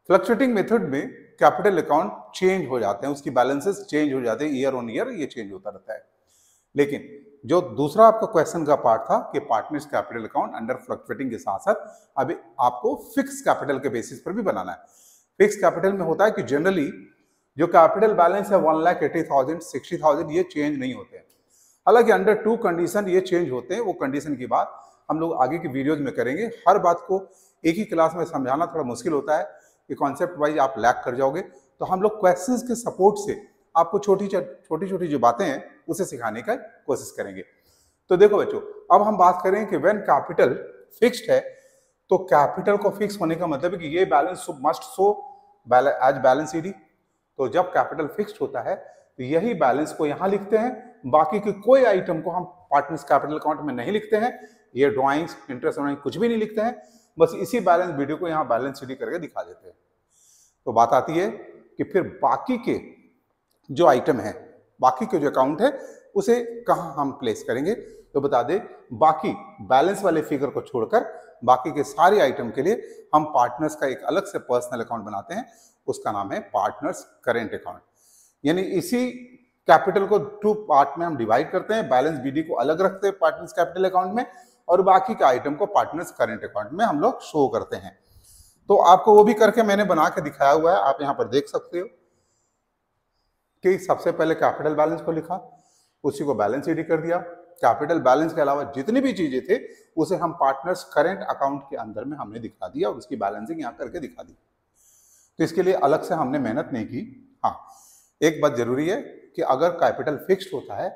फ्लक्चुएटिंग मेथड में कैपिटल अकाउंट चेंज हो जाते हैं, उसकी बैलेंसेस चेंज हो जाते हैं, ईयर ऑन ईयर ये चेंज होता रहता है। लेकिन जो दूसरा आपका क्वेश्चन का पार्ट था कि partners capital account under fluctuating के साथ साथ अभी आपको फिक्स कैपिटल के बेसिस पर भी बनाना है। फिक्स कैपिटल में होता है कि जनरली जो कैपिटल बैलेंस है 1,80,000 60,000 ये चेंज नहीं होते हैं। हालांकि अंडर 2 कंडीशन ये चेंज होते हैं, वो कंडीशन की बात हम लोग आगे की वीडियोज में करेंगे। हर बात को एक ही क्लास में समझाना थोड़ा मुश्किल होता है, कि कॉन्सेप्ट वाइज आप लैक कर जाओगे। तो हम लोग क्वेश्चंस के सपोर्ट से आपको छोटी छोटी जो बातें हैं उसे सिखाने का कोशिश करेंगे। तो देखो बच्चों, अब हम बात करें कि व्हेन कैपिटल फिक्स्ड है, तो कैपिटल को फिक्स होने का मतलब है कि ये balance must show as balance CD. तो जब कैपिटल फिक्स्ड होता है तो यही बैलेंस को यहां लिखते हैं, बाकी के कोई आइटम को हम पार्टनर्स कैपिटल अकाउंट में नहीं लिखते हैं। ये ड्राइंग्स, इंटरेस्ट ड्राइंग कुछ भी नहीं लिखते हैं, बस इसी बैलेंस वीडियो को यहाँ बैलेंस सीडी करके दिखा देते हैं। तो बात आती है कि फिर बाकी के जो आइटम है, बाकी के जो अकाउंट है उसे कहाँ हम प्लेस करेंगे। तो बता दे, बाकी बैलेंस वाले फिगर को छोड़कर बाकी के सारे आइटम के लिए हम पार्टनर्स का एक अलग से पर्सनल अकाउंट बनाते हैं, उसका नाम है पार्टनर्स करेंट अकाउंट। यानी इसी कैपिटल को 2 पार्ट में हम डिवाइड करते हैं, बैलेंस बीडी को अलग रखते हैं पार्टनर्स कैपिटल अकाउंट में, और बाकी के आइटम को पार्टनर्स करेंट अकाउंट में हम लोग शो करते हैं। तो आपको वो भी करके मैंने बना के दिखाया हुआ है, आप यहां पर देख सकते हो कि सबसे पहले कैपिटल बैलेंस को लिखा, उसी को बैलेंस सीडी कर दिया। कैपिटल बैलेंस के अलावा जितनी भी चीजें थे उसे हम पार्टनर्स करेंट अकाउंट के अंदर में हमने दिखा दिया, और उसकी बैलेंसिंग यहां करके दिखा दी। तो इसके लिए अलग से हमने मेहनत नहीं की। हाँ, एक बात जरूरी है कि अगर कैपिटल फिक्स्ड होता है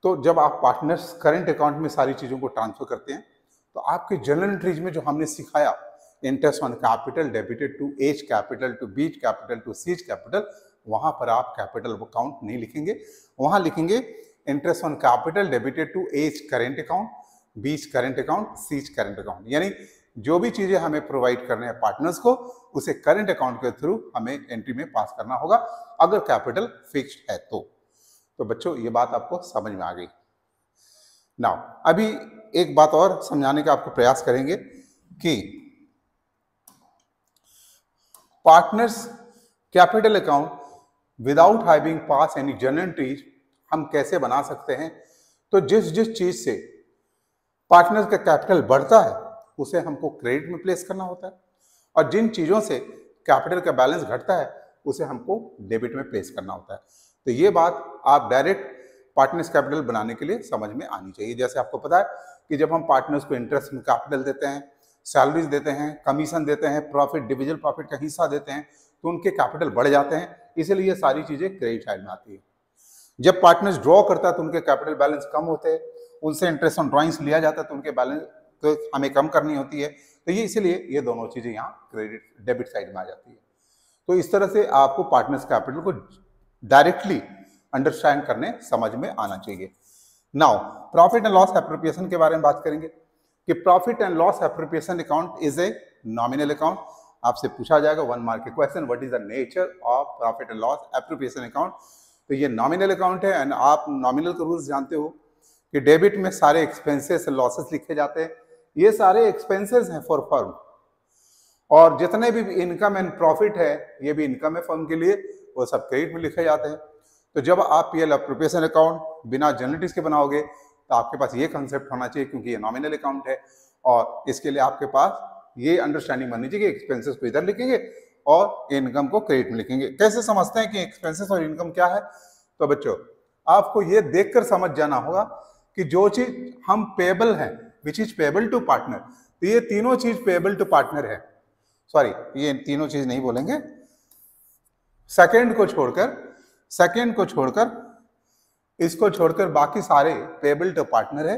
तो जब आप पार्टनर्स करेंट अकाउंट में सारी चीजों को ट्रांसफर करते हैं तो आपके जर्नल एंट्रीज में जो हमने सिखाया, interest on capital debited to A's capital to B's capital to C's capital, वहां पर आप कैपिटल अकाउंट नहीं लिखेंगे, वहां लिखेंगे interest on capital debited to A's current account, B's current account, C's current account. यानी जो भी चीजें हमें प्रोवाइड करने हैं पार्टनर्स को, उसे करेंट अकाउंट के थ्रू हमें एंट्री में पास करना होगा अगर कैपिटल फिक्स्ड है तो बच्चों ये बात आपको समझ में आ गई। नाउ अभी एक बात और समझाने का आपको प्रयास करेंगे कि partners capital account without having pass any journal entries हम कैसे बना सकते हैं। तो जिस जिस चीज से पार्टनर्स का कैपिटल बढ़ता है उसे हमको क्रेडिट में प्लेस करना होता है, और जिन चीजों से कैपिटल का बैलेंस घटता है उसे हमको डेबिट में प्लेस करना होता है। तो ये बात आप डायरेक्ट पार्टनर्स कैपिटल बनाने के लिए समझ में आनी चाहिए। जैसे आपको पता है कि जब हम पार्टनर्स को इंटरेस्ट में कैपिटल देते हैं, सैलरीज देते हैं, कमीशन देते हैं, प्रॉफिट डिविजन प्रॉफिट का हिस्सा देते हैं, तो उनके कैपिटल बढ़ जाते हैं, इसलिए ये सारी चीजें क्रेडिट साइड में आती है। जब पार्टनर्स ड्रॉ करता है तो उनके कैपिटल बैलेंस कम होते हैं, उनसे इंटरेस्ट ऑन ड्रॉइंग्स लिया जाता है तो उनके बैलेंस तो हमें कम करनी होती है, तो ये इसीलिए ये दोनों चीजें यहाँ क्रेडिट डेबिट साइड में आ जाती है। तो इस तरह से आपको पार्टनर्स कैपिटल को डायरेक्टली अंडरस्टैंड करने समझ में आना चाहिए। Now profit and loss appropriation के बारे में बात करेंगे कि profit and loss appropriation account is a nominal account. आपसे पूछा जाएगा 1 मार्क के question, what is the nature of profit and loss appropriation account. तो ये नॉमिनल अकाउंट है एंड आप नॉमिनल के रूल्स जानते हो कि डेबिट में सारे एक्सपेंसेस लॉसेस लिखे जाते हैं, ये सारे एक्सपेंसेस हैं फॉर फर्म, और जितने भी इनकम एंड प्रॉफिट है ये भी इनकम है फर्म के लिए, वो सब क्रेडिट में लिखे जाते हैं। तो जब आप पीएल एप्रोप्रिएशन अकाउंट बिना जर्नलिटीज के बनाओगे तो आपके पास ये कंसेप्ट होना चाहिए, क्योंकि ये नॉमिनल अकाउंट है और इसके लिए आपके पास ये अंडरस्टैंडिंग बननी चाहिए कि एक्सपेंसेस को इधर लिखेंगे और इनकम को क्रेडिट में लिखेंगे। कैसे समझते हैं कि एक्सपेंसेस और इनकम क्या है? तो बच्चों आपको ये देखकर समझ जाना होगा कि जो चीज हम पेबल हैं which is payable to partner, तो ये तीनों चीज पेबल टू पार्टनर है। सॉरी, ये तीनों चीज नहीं बोलेंगे, सेकंड को छोड़कर इसको छोड़कर बाकी सारे पेबल टू पार्टनर है।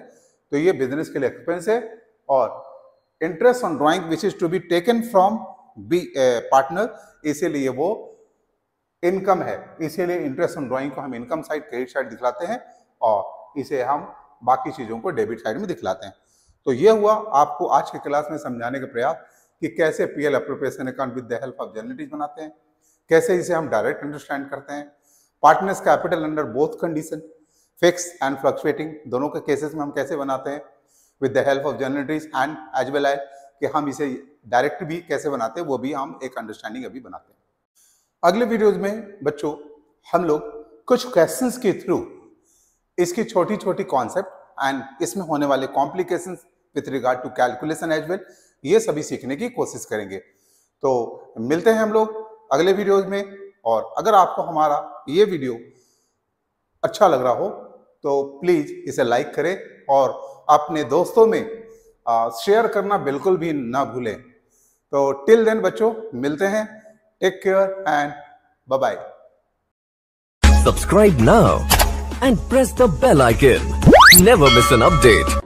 तो ये बिजनेस के लिए एक्सपेंस है, और interest on drawing which is to be taken from B partner, इसीलिए वो इनकम है, इसीलिए इंटरेस्ट ऑन ड्राइंग को हम इनकम साइड क्रेडिट साइड दिखलाते हैं और इसे हम बाकी चीजों को डेबिट साइड में दिखलाते हैं। तो ये हुआ आपको आज की क्लास में समझाने का प्रयास कि कैसे PL appropriation account with the help of journal entries बनाते हैं, कैसे इसे हम डायरेक्ट अंडरस्टैंड करते हैं, partners capital under both condition fix and fluctuating दोनों के केसेस में हम कैसे बनाते हैं with the help of journal entries and as well as कि हम इसे डायरेक्ट भी कैसे बनाते हैं, वो भी हम एक अंडरस्टैंडिंग अभी बनाते हैं। अगले वीडियोज में बच्चों हम लोग कुछ क्वेश्चंस के थ्रू इसकी छोटी छोटी कॉन्सेप्ट एंड इसमें होने वाले complications with regard to calculation as well, ये सभी सीखने की कोशिश करेंगे। तो मिलते हैं हम लोग अगले वीडियोज में, और अगर आपको हमारा ये वीडियो अच्छा लग रहा हो तो प्लीज इसे लाइक करें और अपने दोस्तों में शेयर करना बिल्कुल भी ना भूलें। तो टिल देन बच्चों मिलते हैं, take care and bye bye. Subscribe now and press the bell icon. Never miss an update.